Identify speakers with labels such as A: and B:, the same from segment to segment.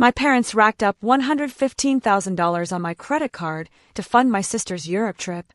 A: My parents racked up $115,000 on my credit card to fund my sister's Europe trip.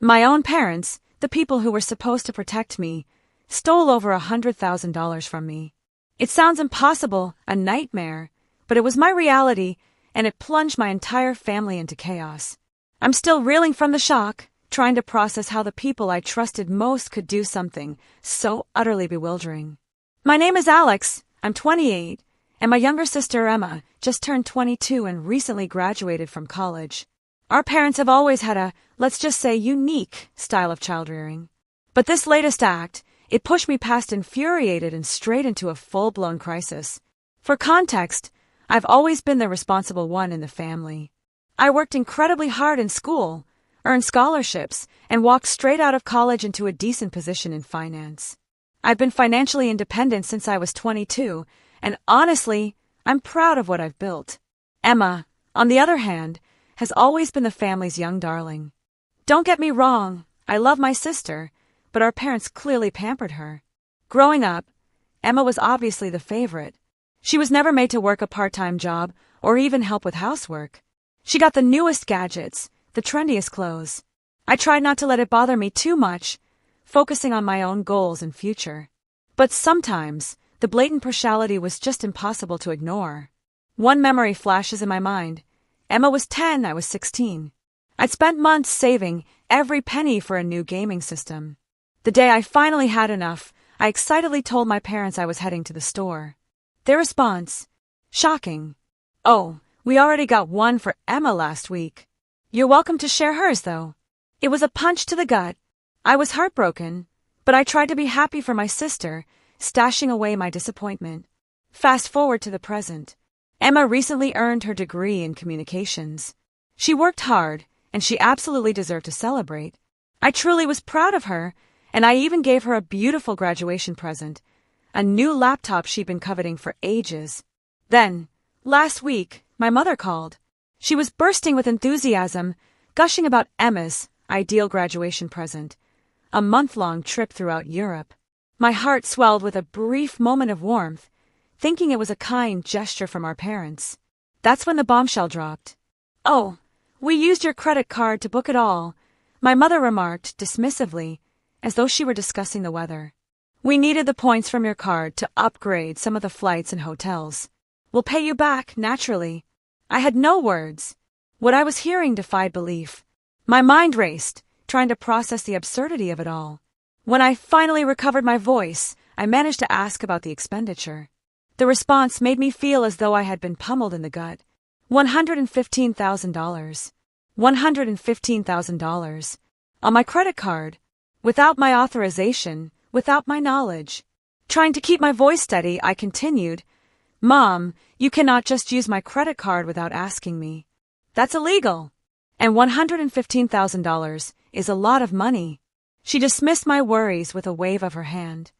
A: My own parents, the people who were supposed to protect me, stole over $100,000 from me. It sounds impossible, a nightmare, but it was my reality, and it plunged my entire family into chaos. I'm still reeling from the shock, trying to process how the people I trusted most could do something so utterly bewildering. My name is Alex, I'm 28, and my younger sister Emma just turned 22 and recently graduated from college. Our parents have always had a, let's just say, unique style of child-rearing. But this latest act, it pushed me past infuriated and straight into a full-blown crisis. For context, I've always been the responsible one in the family. I worked incredibly hard in school, earned scholarships, and walked straight out of college into a decent position in finance. I've been financially independent since I was 22, and honestly, I'm proud of what I've built. Emma, on the other hand, has always been the family's young darling. Don't get me wrong, I love my sister, but our parents clearly pampered her. Growing up, Emma was obviously the favorite. She was never made to work a part-time job or even help with housework. She got the newest gadgets, the trendiest clothes. I tried not to let it bother me too much, focusing on my own goals and future. But sometimes, the blatant partiality was just impossible to ignore. One memory flashes in my mind. Emma was 10, I was 16. I'd spent months saving every penny for a new gaming system. The day I finally had enough, I excitedly told my parents I was heading to the store. Their response? Shocking. Oh, we already got one for Emma last week. You're welcome to share hers, though. It was a punch to the gut. I was heartbroken, but I tried to be happy for my sister, stashing away my disappointment. Fast forward to the present. Emma recently earned her degree in communications. She worked hard, and she absolutely deserved to celebrate. I truly was proud of her, and I even gave her a beautiful graduation present, a new laptop she'd been coveting for ages. Then, last week, my mother called. She was bursting with enthusiasm, gushing about Emma's ideal graduation present, a month-long trip throughout Europe. My heart swelled with a brief moment of warmth, thinking it was a kind gesture from our parents. That's when the bombshell dropped. "Oh, we used your credit card to book it all," my mother remarked dismissively, as though she were discussing the weather. "We needed the points from your card to upgrade some of the flights and hotels. We'll pay you back, naturally." I had no words. What I was hearing defied belief. My mind raced, trying to process the absurdity of it all. When I finally recovered my voice, I managed to ask about the expenditure. The response made me feel as though I had been pummeled in the gut. $115,000. $115,000. On my credit card. Without my authorization, without my knowledge. Trying to keep my voice steady, I continued, "Mom, you cannot just use my credit card without asking me. That's illegal. And $115,000 is a lot of money." She dismissed my worries with a wave of her hand.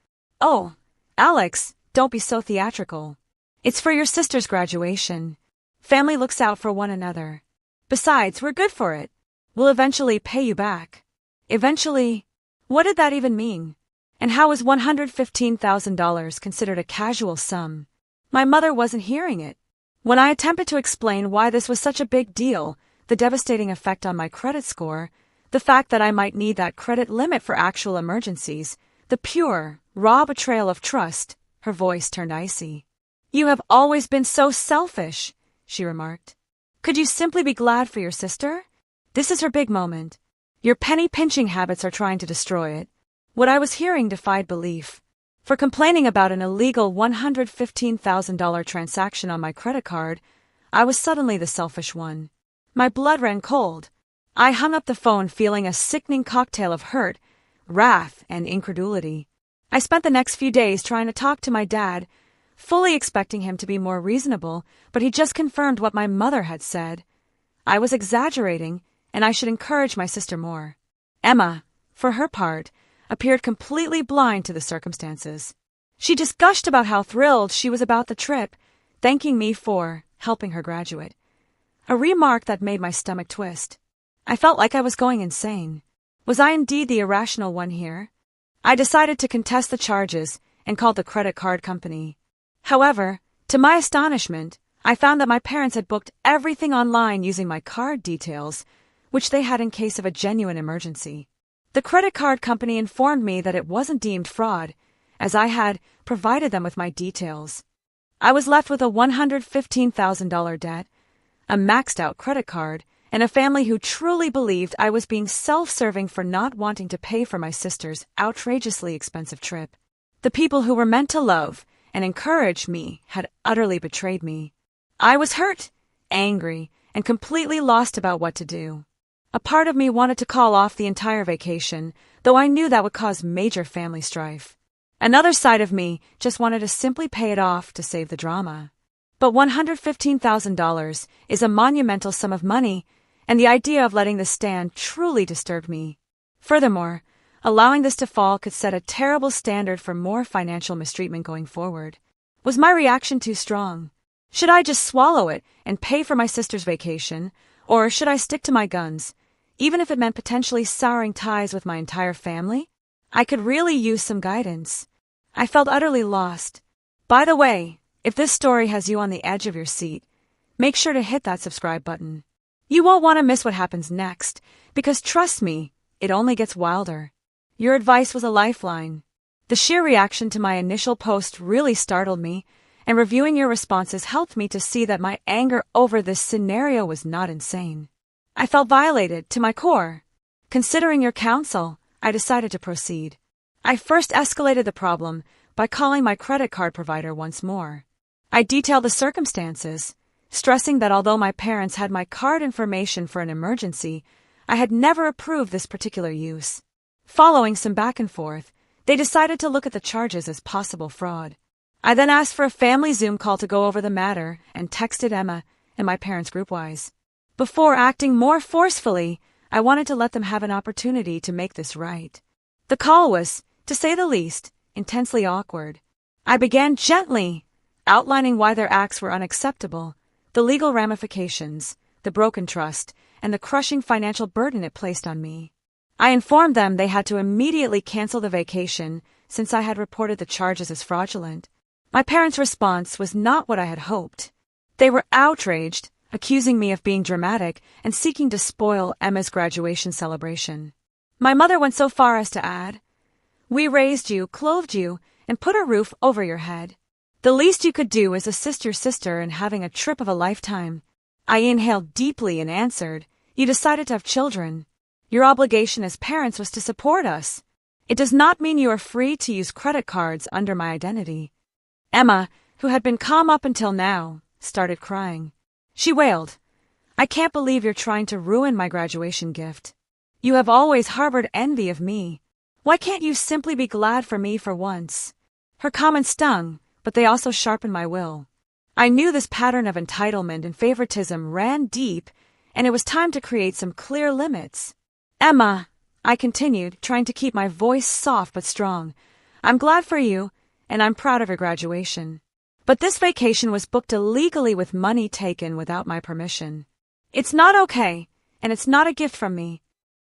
A: "Oh, Alex, don't be so theatrical. It's for your sister's graduation. Family looks out for one another. Besides, we're good for it. We'll eventually pay you back." Eventually? What did that even mean? And how was $115,000 considered a casual sum? My mother wasn't hearing it. When I attempted to explain why this was such a big deal, the devastating effect on my credit score, the fact that I might need that credit limit for actual emergencies, the pure, raw betrayal of trust, her voice turned icy. "You have always been so selfish," she remarked. "Could you simply be glad for your sister? This is her big moment. Your penny-pinching habits are trying to destroy it." What I was hearing defied belief. For complaining about an illegal $115,000 transaction on my credit card, I was suddenly the selfish one. My blood ran cold. I hung up the phone feeling a sickening cocktail of hurt, wrath, and incredulity. I spent the next few days trying to talk to my dad, fully expecting him to be more reasonable, but he just confirmed what my mother had said. I was exaggerating, and I should encourage my sister more. Emma, for her part, appeared completely blind to the circumstances. She just gushed about how thrilled she was about the trip, thanking me for helping her graduate. A remark that made my stomach twist. I felt like I was going insane. Was I indeed the irrational one here? I decided to contest the charges and called the credit card company. However, to my astonishment, I found that my parents had booked everything online using my card details, which they had in case of a genuine emergency. The credit card company informed me that it wasn't deemed fraud, as I had provided them with my details. I was left with a $115,000 debt, a maxed-out credit card, and a family who truly believed I was being self-serving for not wanting to pay for my sister's outrageously expensive trip. The people who were meant to love and encourage me had utterly betrayed me. I was hurt, angry, and completely lost about what to do. A part of me wanted to call off the entire vacation, though I knew that would cause major family strife. Another side of me just wanted to simply pay it off to save the drama. But $115,000 is a monumental sum of money, and the idea of letting this stand truly disturbed me. Furthermore, allowing this to fall could set a terrible standard for more financial mistreatment going forward. Was my reaction too strong? Should I just swallow it and pay for my sister's vacation, or should I stick to my guns, even if it meant potentially souring ties with my entire family? I could really use some guidance. I felt utterly lost. By the way, if this story has you on the edge of your seat, make sure to hit that subscribe button. You won't want to miss what happens next, because trust me, it only gets wilder. Your advice was a lifeline. The sheer reaction to my initial post really startled me, and reviewing your responses helped me to see that my anger over this scenario was not insane. I felt violated to my core. Considering your counsel, I decided to proceed. I first escalated the problem by calling my credit card provider once more. I detailed the circumstances, stressing that although my parents had my card information for an emergency, I had never approved this particular use. Following some back and forth, they decided to look at the charges as possible fraud. I then asked for a family Zoom call to go over the matter and texted Emma and my parents groupwise. Before acting more forcefully, I wanted to let them have an opportunity to make this right. The call was, to say the least, intensely awkward. I began gently, outlining why their acts were unacceptable, the legal ramifications, the broken trust, and the crushing financial burden it placed on me. I informed them they had to immediately cancel the vacation since I had reported the charges as fraudulent. My parents' response was not what I had hoped. They were outraged, accusing me of being dramatic and seeking to spoil Emma's graduation celebration. My mother went so far as to add, "We raised you, clothed you, and put a roof over your head. The least you could do is assist your sister in having a trip of a lifetime." I inhaled deeply and answered, "You decided to have children. Your obligation as parents was to support us. It does not mean you are free to use credit cards under my identity." Emma, who had been calm up until now, started crying. She wailed, "I can't believe you're trying to ruin my graduation gift. You have always harbored envy of me. Why can't you simply be glad for me for once?" Her comments stung, but they also sharpened my will. I knew this pattern of entitlement and favoritism ran deep, and it was time to create some clear limits. "Emma," I continued, trying to keep my voice soft but strong, "I'm glad for you, and I'm proud of your graduation. But this vacation was booked illegally with money taken without my permission. It's not okay, and it's not a gift from me."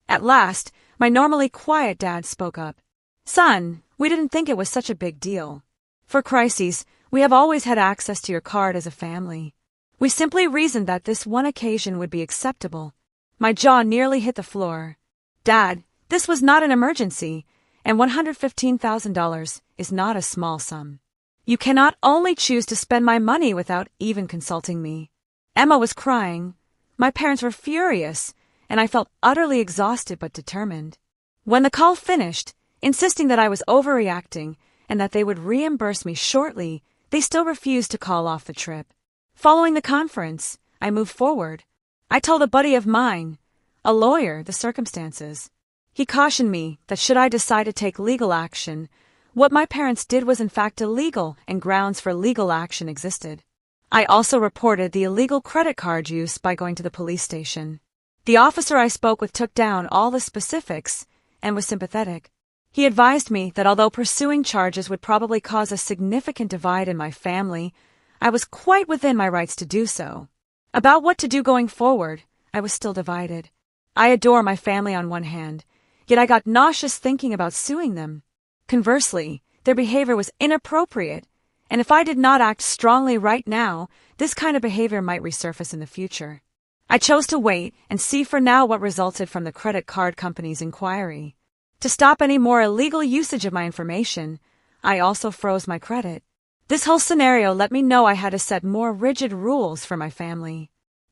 A: At last, my normally quiet dad spoke up. "Son, we didn't think it was such a big deal. For crises, we have always had access to your card as a family. We simply reasoned that this one occasion would be acceptable." My jaw nearly hit the floor. "Dad, this was not an emergency, and $115,000 is not a small sum. You cannot only choose to spend my money without even consulting me." Emma was crying. My parents were furious, and I felt utterly exhausted but determined. When the call finished, insisting that I was overreacting and that they would reimburse me shortly, they still refused to call off the trip. Following the conference, I moved forward. I told a buddy of mine, a lawyer, the circumstances. He cautioned me that should I decide to take legal action, what my parents did was in fact illegal and grounds for legal action existed. I also reported the illegal credit card use by going to the police station. The officer I spoke with took down all the specifics and was sympathetic. He advised me that although pursuing charges would probably cause a significant divide in my family, I was quite within my rights to do so. About what to do going forward, I was still divided. I adore my family on one hand, yet I got nauseous thinking about suing them. Conversely, their behavior was inappropriate, and if I did not act strongly right now, this kind of behavior might resurface in the future. I chose to wait and see for now what resulted from the credit card company's inquiry. To stop any more illegal usage of my information, I also froze my credit. This whole scenario let me know I had to set more rigid rules for my family.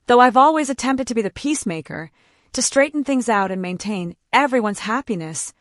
A: Though I've always attempted to be the peacemaker, to straighten things out and maintain everyone's happiness,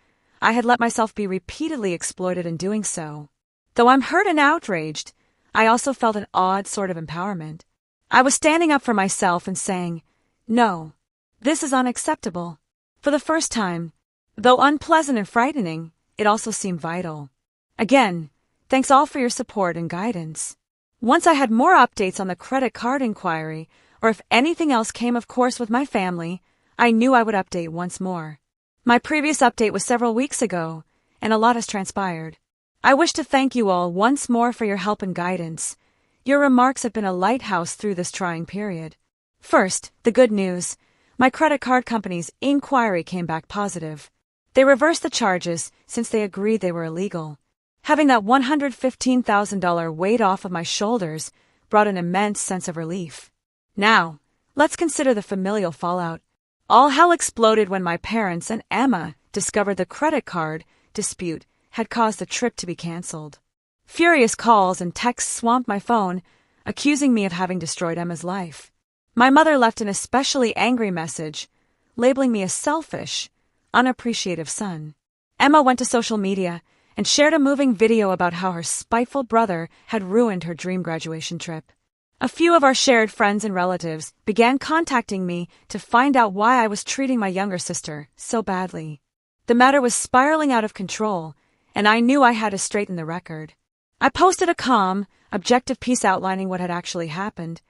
A: I had let myself be repeatedly exploited in doing so. Though I'm hurt and outraged, I also felt an odd sort of empowerment. I was standing up for myself and saying, "No, this is unacceptable." For the first time, though unpleasant and frightening, it also seemed vital. Again, thanks all for your support and guidance. Once I had more updates on the credit card inquiry, or if anything else came of course with my family, I knew I would update once more. My previous update was several weeks ago, and a lot has transpired. I wish to thank you all once more for your help and guidance. Your remarks have been a lighthouse through this trying period. First, the good news. My credit card company's inquiry came back positive. They reversed the charges since they agreed they were illegal. Having that $115,000 weight off of my shoulders brought an immense sense of relief. Now, let's consider the familial fallout. All hell exploded when my parents and Emma discovered the credit card dispute had caused the trip to be canceled. Furious calls and texts swamped my phone, accusing me of having destroyed Emma's life. My mother left an especially angry message, labeling me a selfish, unappreciative son. Emma went to social media and shared a moving video about how her spiteful brother had ruined her dream graduation trip. A few of our shared friends and relatives began contacting me to find out why I was treating my younger sister so badly. The matter was spiraling out of control, and I knew I had to straighten the record. I posted a calm, objective piece outlining what had actually happened,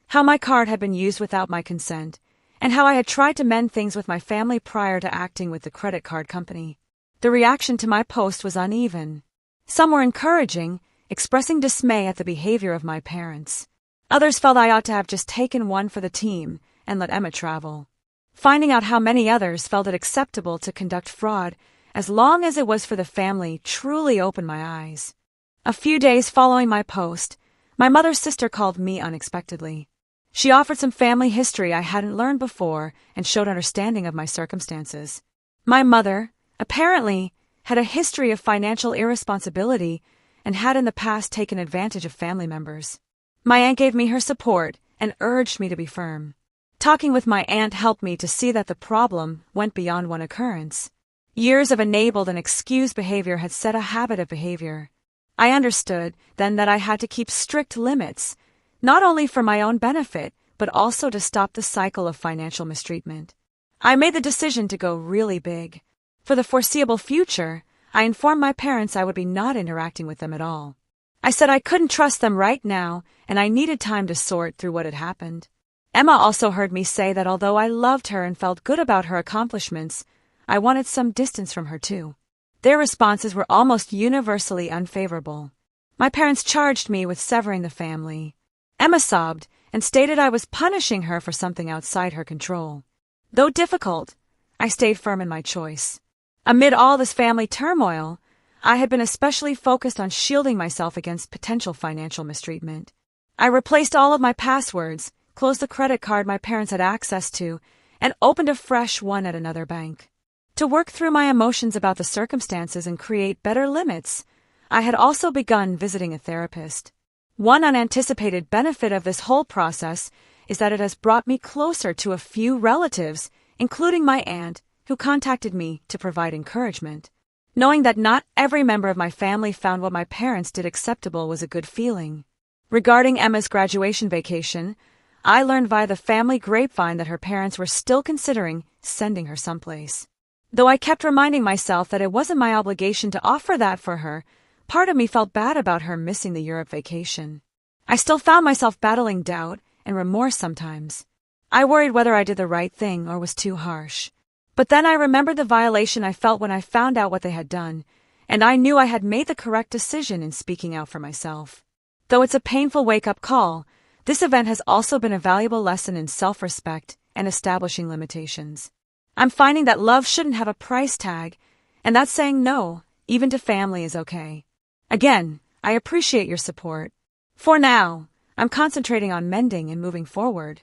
A: how my card had been used without my consent, and how I had tried to mend things with my family prior to acting with the credit card company. The reaction to my post was uneven. Some were encouraging, expressing dismay at the behavior of my parents. Others felt I ought to have just taken one for the team and let Emma travel. Finding out how many others felt it acceptable to conduct fraud as long as it was for the family truly opened my eyes. A few days following my post, my mother's sister called me unexpectedly. She offered some family history I hadn't learned before and showed understanding of my circumstances. My mother, apparently, had a history of financial irresponsibility and had in the past taken advantage of family members. My aunt gave me her support and urged me to be firm. Talking with my aunt helped me to see that the problem went beyond one occurrence. Years of enabled and excused behavior had set a habit of behavior. I understood then that I had to keep strict limits, not only for my own benefit, but also to stop the cycle of financial mistreatment. I made the decision to go really big. For the foreseeable future, I informed my parents I would be not interacting with them at all. I said I couldn't trust them right now, and I needed time to sort through what had happened. Emma also heard me say that although I loved her and felt good about her accomplishments, I wanted some distance from her too. Their responses were almost universally unfavorable. My parents charged me with severing the family. Emma sobbed and stated I was punishing her for something outside her control. Though difficult, I stayed firm in my choice. Amid all this family turmoil, I had been especially focused on shielding myself against potential financial mistreatment. I replaced all of my passwords, closed the credit card my parents had access to, and opened a fresh one at another bank. To work through my emotions about the circumstances and create better limits, I had also begun visiting a therapist. One unanticipated benefit of this whole process is that it has brought me closer to a few relatives, including my aunt, who contacted me to provide encouragement. Knowing that not every member of my family found what my parents did acceptable was a good feeling. Regarding Emma's graduation vacation, I learned via the family grapevine that her parents were still considering sending her someplace. Though I kept reminding myself that it wasn't my obligation to offer that for her, part of me felt bad about her missing the Europe vacation. I still found myself battling doubt and remorse sometimes. I worried whether I did the right thing or was too harsh. But then I remembered the violation I felt when I found out what they had done, and I knew I had made the correct decision in speaking out for myself. Though it's a painful wake-up call, this event has also been a valuable lesson in self-respect and establishing limitations. I'm finding that love shouldn't have a price tag, and that saying no, even to family, is okay. Again, I appreciate your support. For now, I'm concentrating on mending and moving forward.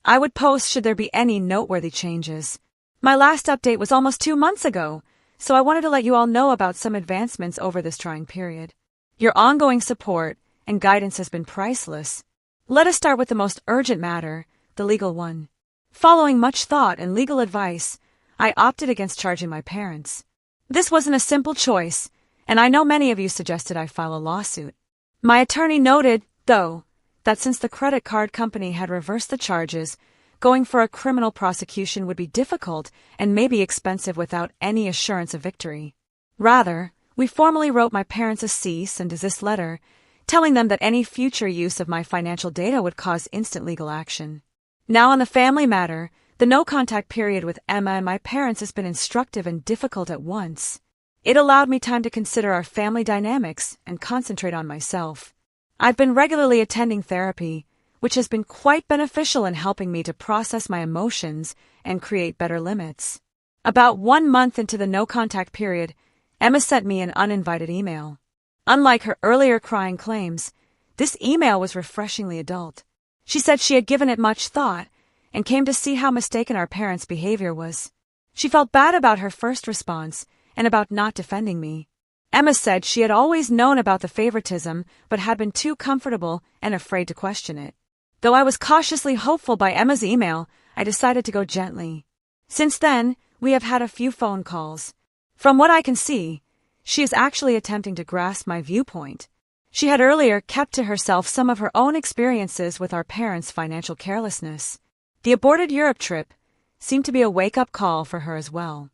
A: I would post should there be any noteworthy changes. My last update was almost 2 months ago, so I wanted to let you all know about some advancements over this trying period. Your ongoing support and guidance has been priceless. Let us start with the most urgent matter, the legal one. Following much thought and legal advice, I opted against charging my parents. This wasn't a simple choice, and I know many of you suggested I file a lawsuit. My attorney noted, though, that since the credit card company had reversed the charges, going for a criminal prosecution would be difficult and maybe expensive without any assurance of victory. Rather, we formally wrote my parents a cease and desist letter, telling them that any future use of my financial data would cause instant legal action. Now on the family matter, the no-contact period with Emma and my parents has been instructive and difficult at once. It allowed me time to consider our family dynamics and concentrate on myself. I've been regularly attending therapy, which has been quite beneficial in helping me to process my emotions and create better limits. About 1 month into the no-contact period, Emma sent me an uninvited email. Unlike her earlier crying claims, this email was refreshingly adult. She said she had given it much thought and came to see how mistaken our parents' behavior was. She felt bad about her first response and about not defending me. Emma said she had always known about the favoritism but had been too comfortable and afraid to question it. Though I was cautiously hopeful by Emma's email, I decided to go gently. Since then, we have had a few phone calls. From what I can see, she is actually attempting to grasp my viewpoint. She had earlier kept to herself some of her own experiences with our parents' financial carelessness. The aborted Europe trip seemed to be a wake-up call for her as well.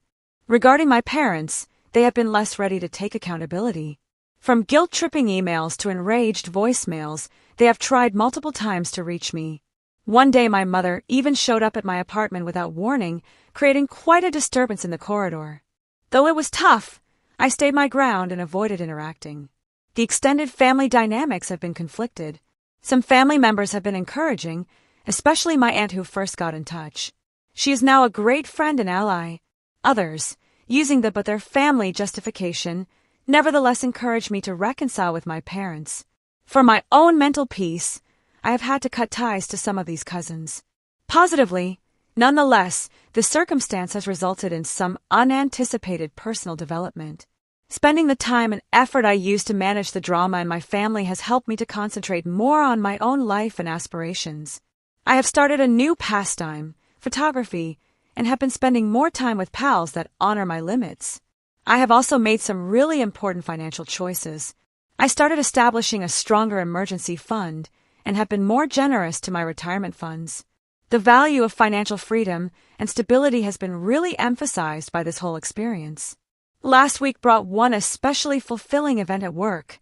A: Regarding my parents, they have been less ready to take accountability. From guilt-tripping emails to enraged voicemails, they have tried multiple times to reach me. One day my mother even showed up at my apartment without warning, creating quite a disturbance in the corridor. Though it was tough, I stayed my ground and avoided interacting. The extended family dynamics have been conflicted. Some family members have been encouraging, especially my aunt who first got in touch. She is now a great friend and ally. Others, using the but their family justification, nevertheless encouraged me to reconcile with my parents. For my own mental peace, I have had to cut ties to some of these cousins. Positively, nonetheless, the circumstance has resulted in some unanticipated personal development. Spending the time and effort I used to manage the drama in my family has helped me to concentrate more on my own life and aspirations. I have started a new pastime, photography, and have been spending more time with pals that honor my limits. I have also made some really important financial choices. I started establishing a stronger emergency fund and have been more generous to my retirement funds. The value of financial freedom and stability has been really emphasized by this whole experience. Last week brought one especially fulfilling event at work.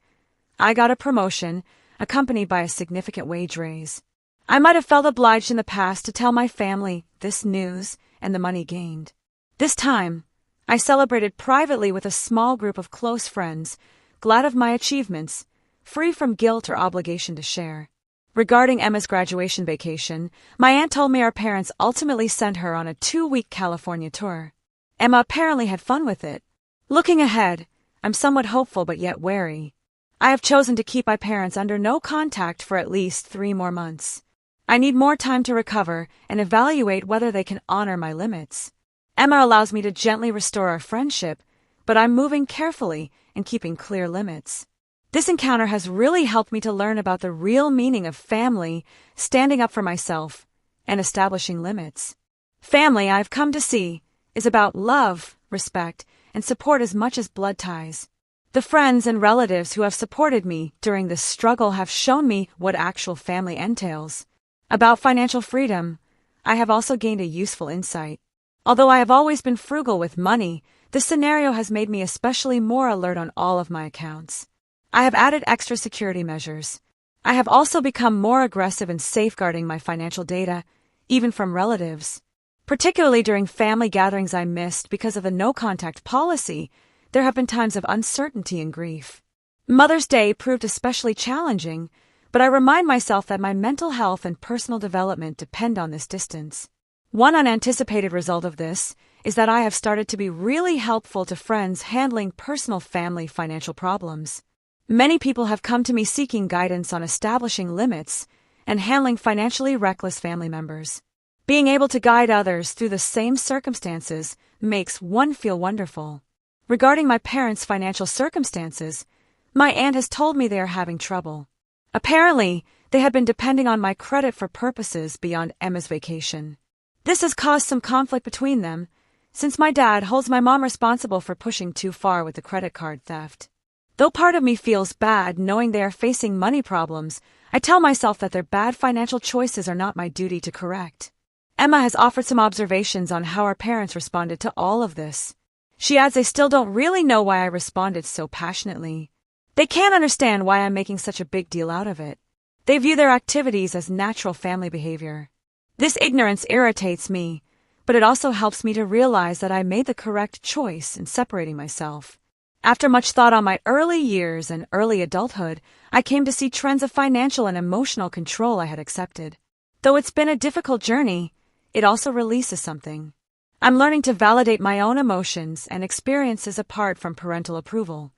A: I got a promotion, accompanied by a significant wage raise. I might have felt obliged in the past to tell my family this news and the money gained. This time, I celebrated privately with a small group of close friends, glad of my achievements, free from guilt or obligation to share. Regarding Emma's graduation vacation, my aunt told me our parents ultimately sent her on a 2-week California tour. Emma apparently had fun with it. Looking ahead, I'm somewhat hopeful but yet wary. I have chosen to keep my parents under no contact for at least 3 more months. I need more time to recover and evaluate whether they can honor my limits. Emma allows me to gently restore our friendship, but I'm moving carefully and keeping clear limits. This encounter has really helped me to learn about the real meaning of family, standing up for myself, and establishing limits. Family, I've come to see, is about love, respect, and support as much as blood ties. The friends and relatives who have supported me during this struggle have shown me what actual family entails. About financial freedom, I have also gained a useful insight. Although I have always been frugal with money, this scenario has made me especially more alert on all of my accounts. I have added extra security measures. I have also become more aggressive in safeguarding my financial data, even from relatives. Particularly during family gatherings I missed because of the no-contact policy, there have been times of uncertainty and grief. Mother's Day proved especially challenging, but I remind myself that my mental health and personal development depend on this distance. One unanticipated result of this is that I have started to be really helpful to friends handling personal family financial problems. Many people have come to me seeking guidance on establishing limits, and handling financially reckless family members. Being able to guide others through the same circumstances makes one feel wonderful. Regarding my parents' financial circumstances, my aunt has told me they are having trouble. Apparently, they had been depending on my credit for purposes beyond Emma's vacation. This has caused some conflict between them, since my dad holds my mom responsible for pushing too far with the credit card theft. Though part of me feels bad knowing they are facing money problems, I tell myself that their bad financial choices are not my duty to correct. Emma has offered some observations on how our parents responded to all of this. She adds they still don't really know why I responded so passionately. They can't understand why I'm making such a big deal out of it. They view their activities as natural family behavior. This ignorance irritates me, but it also helps me to realize that I made the correct choice in separating myself. After much thought on my early years and early adulthood, I came to see trends of financial and emotional control I had accepted. Though it's been a difficult journey, it also releases something. I'm learning to validate my own emotions and experiences apart from parental approval.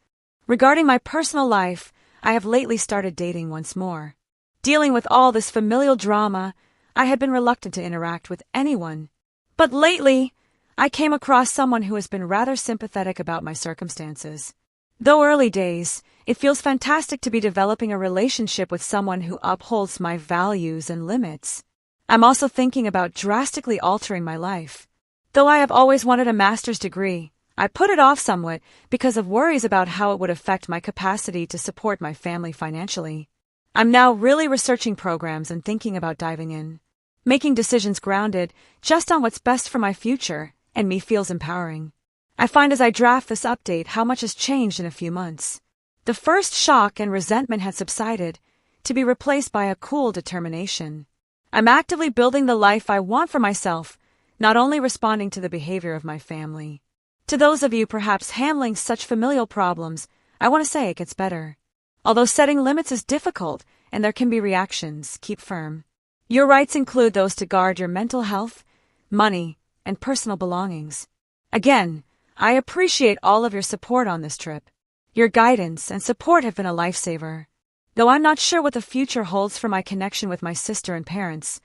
A: Regarding my personal life, I have lately started dating once more. Dealing with all this familial drama, I had been reluctant to interact with anyone. But lately, I came across someone who has been rather sympathetic about my circumstances. Though early days, it feels fantastic to be developing a relationship with someone who upholds my values and limits. I'm also thinking about drastically altering my life. Though I have always wanted a master's degree, I put it off somewhat because of worries about how it would affect my capacity to support my family financially. I'm now really researching programs and thinking about diving in. Making decisions grounded just on what's best for my future and me feels empowering. I find as I draft this update how much has changed in a few months. The first shock and resentment had subsided, to be replaced by a cool determination. I'm actively building the life I want for myself, not only responding to the behavior of my family. To those of you perhaps handling such familial problems, I want to say it gets better. Although setting limits is difficult and there can be reactions, keep firm. Your rights include those to guard your mental health, money, and personal belongings. Again, I appreciate all of your support on this trip. Your guidance and support have been a lifesaver. Though I'm not sure what the future holds for my connection with my sister and parents,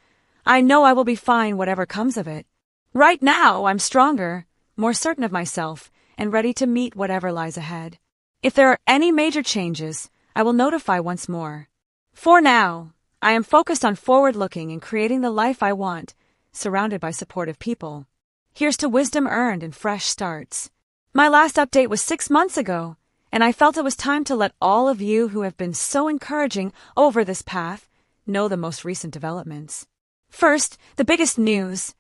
A: I know I will be fine whatever comes of it. Right now, I'm stronger, more certain of myself, and ready to meet whatever lies ahead. If there are any major changes, I will notify once more. For now, I am focused on forward-looking and creating the life I want, surrounded by supportive people. Here's to wisdom earned and fresh starts. My last update was 6 months ago, and I felt it was time to let all of you who have been so encouraging over this path know the most recent developments. First, the biggest news.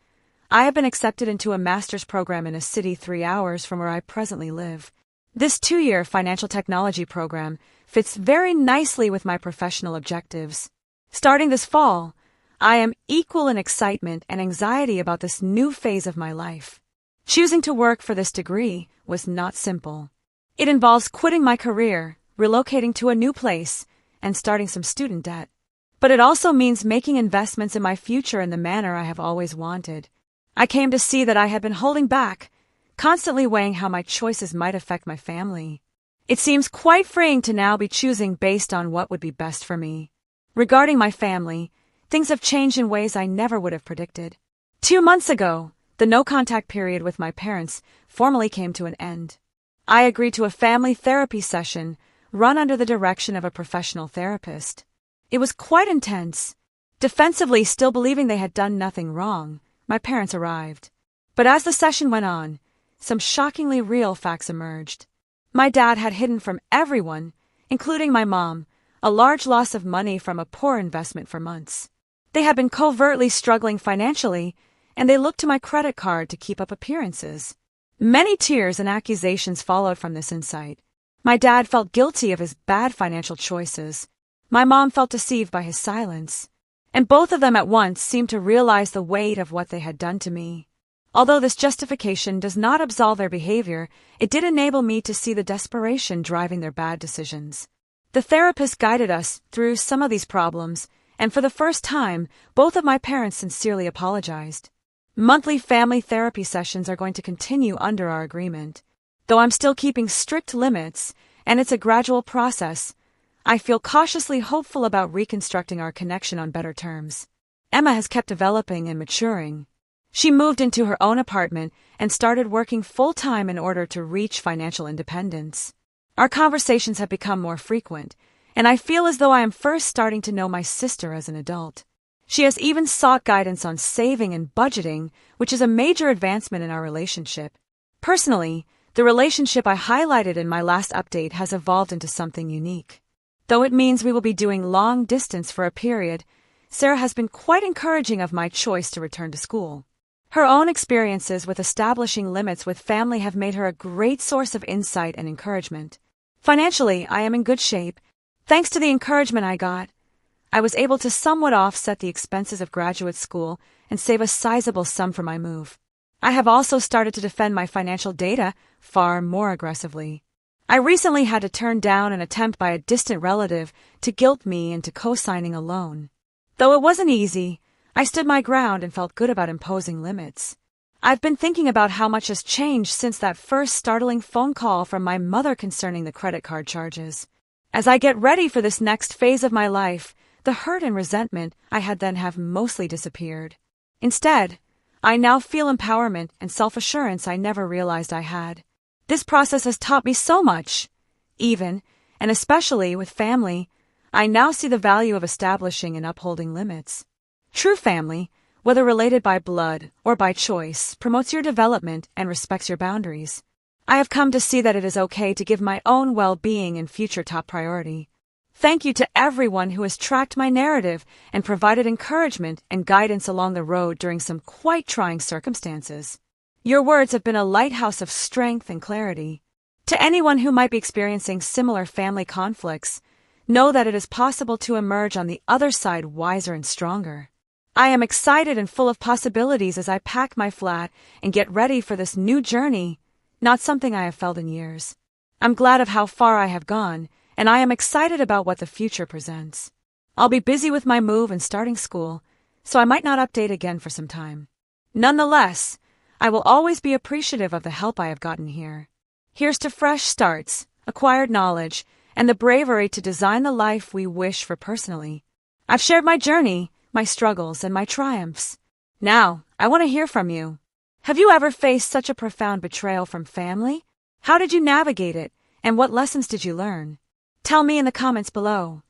A: I have been accepted into a master's program in a city 3 hours from where I presently live. This 2-year financial technology program fits very nicely with my professional objectives. Starting this fall, I am equal in excitement and anxiety about this new phase of my life. Choosing to work for this degree was not simple. It involves quitting my career, relocating to a new place, and starting some student debt. But it also means making investments in my future in the manner I have always wanted. I came to see that I had been holding back, constantly weighing how my choices might affect my family. It seems quite freeing to now be choosing based on what would be best for me. Regarding my family, things have changed in ways I never would have predicted. 2 months ago, the no-contact period with my parents formally came to an end. I agreed to a family therapy session run under the direction of a professional therapist. It was quite intense. Defensively, still believing they had done nothing wrong, my parents arrived. But as the session went on, some shockingly real facts emerged. My dad had hidden from everyone, including my mom, a large loss of money from a poor investment for months. They had been covertly struggling financially, and they looked to my credit card to keep up appearances. Many tears and accusations followed from this insight. My dad felt guilty of his bad financial choices. My mom felt deceived by his silence. And both of them at once seemed to realize the weight of what they had done to me. Although this justification does not absolve their behavior, it did enable me to see the desperation driving their bad decisions. The therapist guided us through some of these problems, and for the first time, both of my parents sincerely apologized. Monthly family therapy sessions are going to continue under our agreement. Though I'm still keeping strict limits, and it's a gradual process, I feel cautiously hopeful about reconstructing our connection on better terms. Emma has kept developing and maturing. She moved into her own apartment and started working full-time in order to reach financial independence. Our conversations have become more frequent, and I feel as though I am first starting to know my sister as an adult. She has even sought guidance on saving and budgeting, which is a major advancement in our relationship. Personally, the relationship I highlighted in my last update has evolved into something unique. Though it means we will be doing long distance for a period, Sarah has been quite encouraging of my choice to return to school. Her own experiences with establishing limits with family have made her a great source of insight and encouragement. Financially, I am in good shape. Thanks to the encouragement I got, I was able to somewhat offset the expenses of graduate school and save a sizable sum for my move. I have also started to defend my financial data far more aggressively. I recently had to turn down an attempt by a distant relative to guilt me into co-signing a loan. Though it wasn't easy, I stood my ground and felt good about imposing limits. I've been thinking about how much has changed since that first startling phone call from my mother concerning the credit card charges. As I get ready for this next phase of my life, the hurt and resentment I had then have mostly disappeared. Instead, I now feel empowerment and self-assurance I never realized I had. This process has taught me so much. Even, and especially with family, I now see the value of establishing and upholding limits. True family, whether related by blood or by choice, promotes your development and respects your boundaries. I have come to see that it is okay to give my own well-being and future top priority. Thank you to everyone who has tracked my narrative and provided encouragement and guidance along the road during some quite trying circumstances. Your words have been a lighthouse of strength and clarity. To anyone who might be experiencing similar family conflicts, know that it is possible to emerge on the other side wiser and stronger. I am excited and full of possibilities as I pack my flat and get ready for this new journey, not something I have felt in years. I'm glad of how far I have gone, and I am excited about what the future presents. I'll be busy with my move and starting school, so I might not update again for some time. Nonetheless, I will always be appreciative of the help I have gotten here. Here's to fresh starts, acquired knowledge, and the bravery to design the life we wish for personally. I've shared my journey, my struggles, and my triumphs. Now, I want to hear from you. Have you ever faced such a profound betrayal from family? How did you navigate it, and what lessons did you learn? Tell me in the comments below.